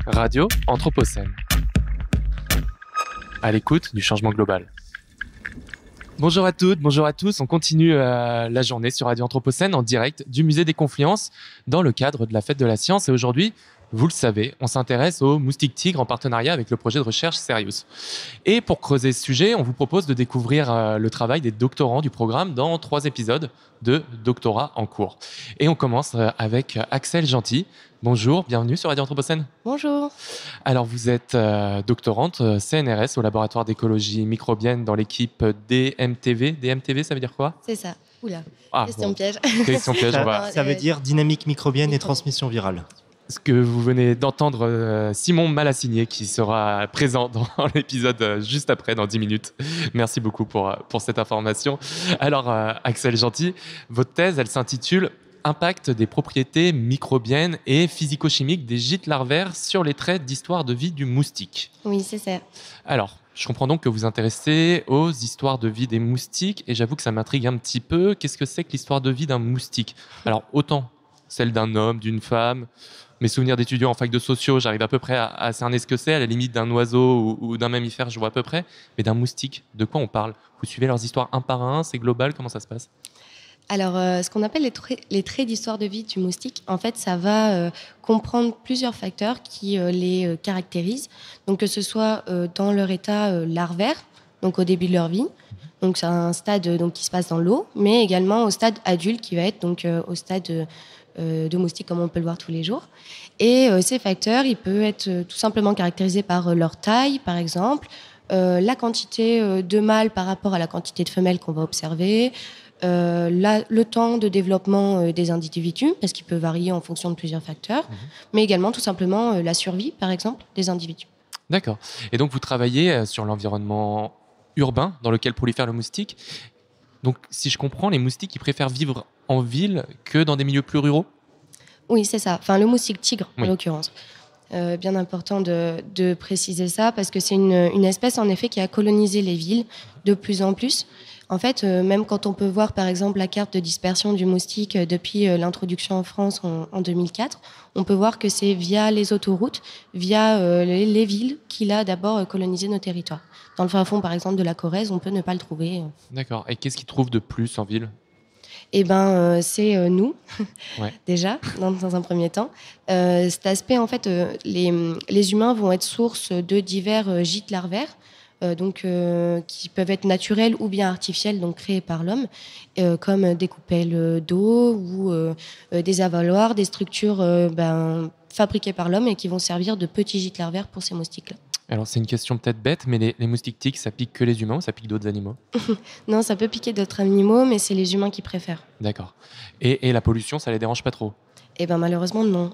Radio Anthropocène. À l'écoute du changement global. Bonjour à toutes, bonjour à tous. On continue la journée sur Radio Anthropocène en direct du Musée des Confluences dans le cadre de la Fête de la Science. Et aujourd'hui, vous le savez, on s'intéresse aux moustiques tigres en partenariat avec le projet de recherche Serious. Et pour creuser ce sujet, on vous propose de découvrir le travail des doctorants du programme dans 3 épisodes de Doctorat en cours. Et on commence avec Axel Gentil. Bonjour, bienvenue sur Radio Anthropocène. Bonjour. Alors vous êtes doctorante CNRS au laboratoire d'écologie microbienne dans l'équipe DMTV. DMTV, ça veut dire quoi ? C'est ça. Oula, Question piège. Question piège, Ça veut dire dynamique microbienne et transmission virale. Ce que vous venez d'entendre Simon Malassigné qui sera présent dans l'épisode juste après, dans 10 minutes. Merci beaucoup pour cette information. Alors Axel Gentil, votre thèse, elle s'intitule « Impact des propriétés microbiennes et physico-chimiques des gîtes larvaires sur les traits d'histoire de vie du moustique ». Oui, c'est ça. Alors, je comprends donc que vous vous intéressez aux histoires de vie des moustiques et j'avoue que ça m'intrigue un petit peu. Qu'est-ce que c'est que l'histoire de vie d'un moustique ? Alors, autant celle d'un homme, d'une femme. Mes souvenirs d'étudiants en fac de sociaux, j'arrive à peu près à cerner ce que c'est. À la limite d'un oiseau ou d'un mammifère, je vois à peu près. Mais d'un moustique, de quoi on parle ? Vous suivez leurs histoires un par un ? C'est global ? Comment ça se passe ? Alors, ce qu'on appelle les traits d'histoire de vie du moustique, en fait, ça va comprendre plusieurs facteurs qui les caractérisent. Donc, que ce soit dans leur état larvaire, donc au début de leur vie. Donc, c'est un stade qui se passe dans l'eau, mais également au stade adulte qui va être donc au stade de moustique comme on peut le voir tous les jours. Et ces facteurs, ils peuvent être tout simplement caractérisés par leur taille, par exemple, la quantité de mâles par rapport à la quantité de femelles qu'on va observer, le temps de développement des individus, parce qu'il peut varier en fonction de plusieurs facteurs, mais également tout simplement la survie, par exemple, des individus. D'accord. Et donc, vous travaillez sur l'environnement urbain dans lequel prolifère le moustique. Donc, si je comprends, les moustiques, ils préfèrent vivre en ville que dans des milieux plus ruraux ? Oui, c'est ça. Enfin, le moustique tigre, Oui. en l'occurrence. Bien important de préciser ça, parce que c'est une espèce, en effet, qui a colonisé les villes de plus en plus. En fait, même quand on peut voir, par exemple, la carte de dispersion du moustique depuis l'introduction en France en 2004, on peut voir que c'est via les autoroutes, via les villes qu'il a d'abord colonisé nos territoires. Dans le fin fond, par exemple, de la Corrèze, on peut ne pas le trouver. D'accord. Et qu'est-ce qu'ils trouvent de plus en ville ? Eh ben, c'est nous, Ouais. déjà, dans un premier temps. Cet aspect, en fait, les humains vont être source de divers gîtes larvaires, qui peuvent être naturels ou bien artificiels, donc créés par l'homme, comme des coupelles d'eau ou des avaloirs, des structures fabriquées par l'homme et qui vont servir de petits gîtes larvaires pour ces moustiques-là. Alors, c'est une question peut-être bête, mais les moustiques tiques, ça pique que les humains ou ça pique d'autres animaux ? Non, ça peut piquer d'autres animaux, mais c'est les humains qui préfèrent. D'accord. Et la pollution, ça les dérange pas trop ? Eh bien, malheureusement, non.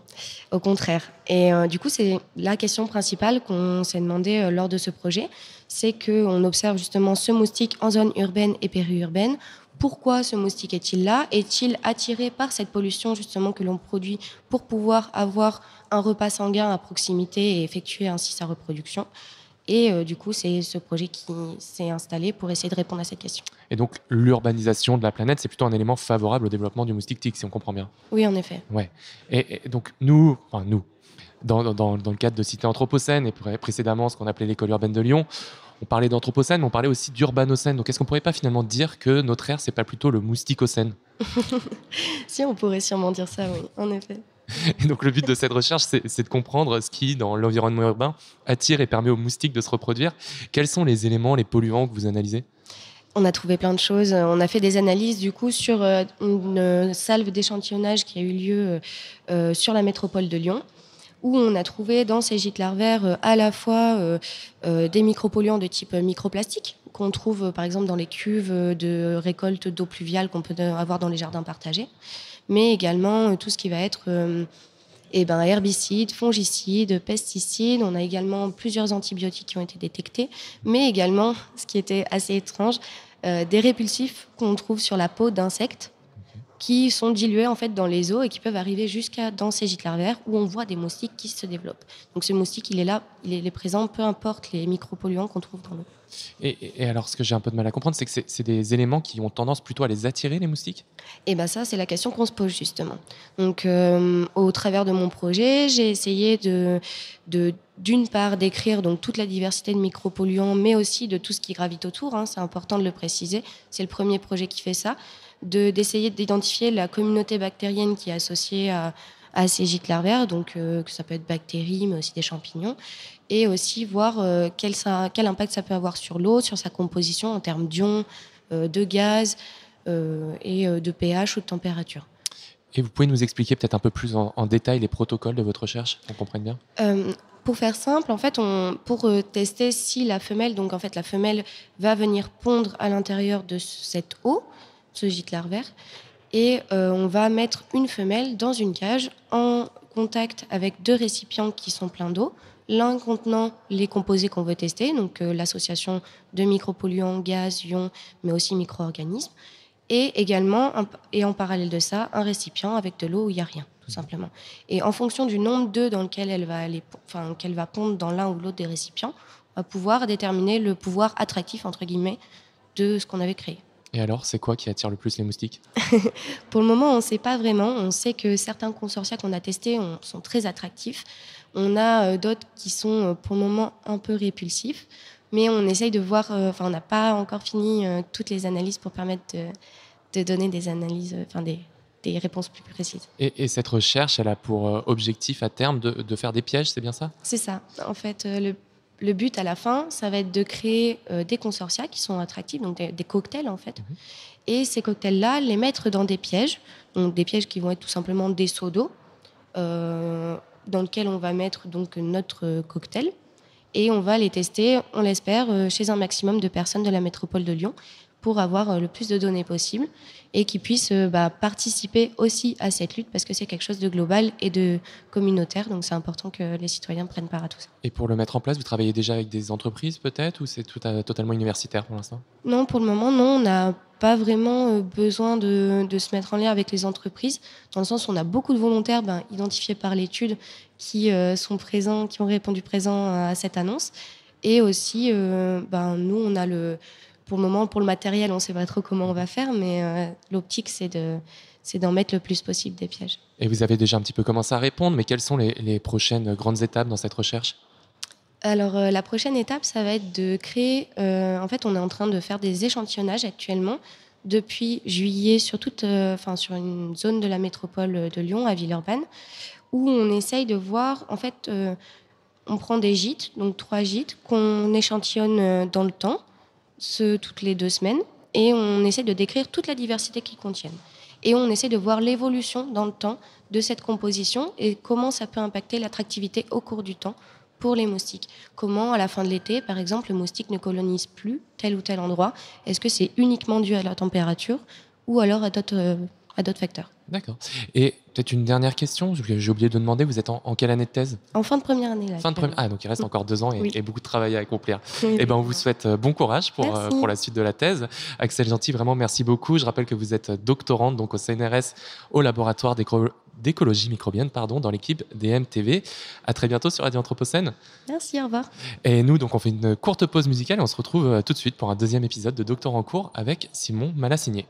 Au contraire. Et du coup, c'est la question principale qu'on s'est demandé lors de ce projet. C'est qu'on observe justement ce moustique en zone urbaine et périurbaine. Pourquoi ce moustique est-il là ? Est-il attiré par cette pollution justement que l'on produit pour pouvoir avoir un repas sanguin à proximité et effectuer ainsi sa reproduction ? Et du coup, c'est ce projet qui s'est installé pour essayer de répondre à cette question. Et donc, l'urbanisation de la planète, c'est plutôt un élément favorable au développement du moustique tique, si on comprend bien. Oui, en effet. Ouais. Et donc, nous, dans le cadre de Cité Anthropocène et précédemment ce qu'on appelait l'école urbaine de Lyon, on parlait d'Anthropocène, mais on parlait aussi d'Urbanocène. Donc, est-ce qu'on ne pourrait pas finalement dire que notre ère, c'est pas plutôt le mousticocène ? Si, on pourrait sûrement dire ça, oui, en effet. Et donc, le but de cette recherche, c'est de comprendre ce qui, dans l'environnement urbain, attire et permet aux moustiques de se reproduire. Quels sont les éléments, les polluants que vous analysez ? On a trouvé plein de choses. On a fait des analyses du coup sur une salve d'échantillonnage qui a eu lieu sur la métropole de Lyon, où on a trouvé dans ces gîtes larvaires à la fois des micropolluants de type microplastique, qu'on trouve par exemple dans les cuves de récolte d'eau pluviale qu'on peut avoir dans les jardins partagés, mais également tout ce qui va être herbicides, fongicides, pesticides. On a également plusieurs antibiotiques qui ont été détectés, mais également, ce qui était assez étrange, des répulsifs qu'on trouve sur la peau d'insectes qui sont dilués en fait dans les eaux et qui peuvent arriver jusqu'à dans ces gîtes larvaires où on voit des moustiques qui se développent. Donc ce moustique, il est là, il est présent, peu importe les micropolluants qu'on trouve dans l'eau. Et alors, ce que j'ai un peu de mal à comprendre, c'est que c'est des éléments qui ont tendance plutôt à les attirer, les moustiques? Et bien ça, c'est la question qu'on se pose justement. Donc, au travers de mon projet, j'ai essayé d'une part, d'écrire donc toute la diversité de micropolluants, mais aussi de tout ce qui gravite autour. Hein, c'est important de le préciser. C'est le premier projet qui fait ça. D'essayer d'identifier la communauté bactérienne qui est associée à ces gîtes larvaires, donc que ça peut être bactéries, mais aussi des champignons, et aussi voir quel impact ça peut avoir sur l'eau, sur sa composition en termes d'ions, de gaz et de pH ou de température. Et vous pouvez nous expliquer peut-être un peu plus en détail les protocoles de votre recherche, qu'on comprenne bien? Pour faire simple, en fait, pour tester si la femelle, donc en fait la femelle va venir pondre à l'intérieur de cette eau, ce gîte larvaire, et on va mettre une femelle dans une cage en contact avec 2 récipients qui sont pleins d'eau, l'un contenant les composés qu'on veut tester, donc l'association de micropolluants, gaz, ions, mais aussi micro-organismes, et également, et en parallèle de ça, un récipient avec de l'eau où il n'y a rien, tout simplement. Et en fonction du nombre d'œufs dans lequel qu'elle va pondre dans l'un ou l'autre des récipients, on va pouvoir déterminer le pouvoir attractif, entre guillemets, de ce qu'on avait créé. Et alors, c'est quoi qui attire le plus les moustiques? Pour le moment, on ne sait pas vraiment. On sait que certains consortia qu'on a testés sont très attractifs. On a d'autres qui sont pour le moment un peu répulsifs. Mais on essaye de voir, on n'a pas encore fini toutes les analyses pour permettre de donner des analyses, des réponses plus précises. Et cette recherche, elle a pour objectif à terme de faire des pièges, c'est bien ça? C'est ça. En fait, le but à la fin, ça va être de créer des consortia qui sont attractifs, donc des cocktails en fait. Mmh. Et ces cocktails-là, les mettre dans des pièges, donc des pièges qui vont être tout simplement des seaux d'eau, dans lesquels on va mettre donc notre cocktail. Et on va les tester, on l'espère, chez un maximum de personnes de la métropole de Lyon pour avoir le plus de données possible et qui puissent participer aussi à cette lutte parce que c'est quelque chose de global et de communautaire. Donc c'est important que les citoyens prennent part à tout ça. Et pour le mettre en place, vous travaillez déjà avec des entreprises peut-être ou c'est totalement universitaire pour l'instant? Non, pour le moment, non. On n'a pas vraiment besoin de se mettre en lien avec les entreprises, dans le sens où on a beaucoup de volontaires identifiés par l'étude qui sont présents, qui ont répondu présent à cette annonce. Et aussi, nous, on a pour le moment, pour le matériel, on ne sait pas trop comment on va faire, mais l'optique, c'est d'en mettre le plus possible des pièges. Et vous avez déjà un petit peu commencé à répondre, mais quelles sont les prochaines grandes étapes dans cette recherche? Alors, la prochaine étape, ça va être de créer... en fait, on est en train de faire des échantillonnages actuellement depuis juillet sur sur une zone de la métropole de Lyon, à Villeurbanne, où on essaye de voir... En fait, on prend des gîtes, donc 3 gîtes, qu'on échantillonne dans le temps, toutes les 2 semaines, et on essaie de décrire toute la diversité qu'ils contiennent. Et on essaie de voir l'évolution dans le temps de cette composition et comment ça peut impacter l'attractivité au cours du temps pour les moustiques. Comment, à la fin de l'été, par exemple, le moustique ne colonise plus tel ou tel endroit? Est-ce que c'est uniquement dû à la température ou alors à d'autres facteurs? D'accord. Et peut-être une dernière question, j'ai oublié de demander, vous êtes en quelle année de thèse? En fin de première année. Là, donc il reste encore 2 ans et beaucoup de travail à accomplir. Oui, et on vous souhaite bon courage pour la suite de la thèse. Axelle Gentil, vraiment merci beaucoup. Je rappelle que vous êtes doctorante donc au CNRS, au laboratoire d'écologie microbienne, dans l'équipe DMTV. À très bientôt sur Radio Anthropocène. Merci, au revoir. Et nous, donc, on fait une courte pause musicale et on se retrouve tout de suite pour un 2e épisode de Docteur en cours avec Simon Malassigné.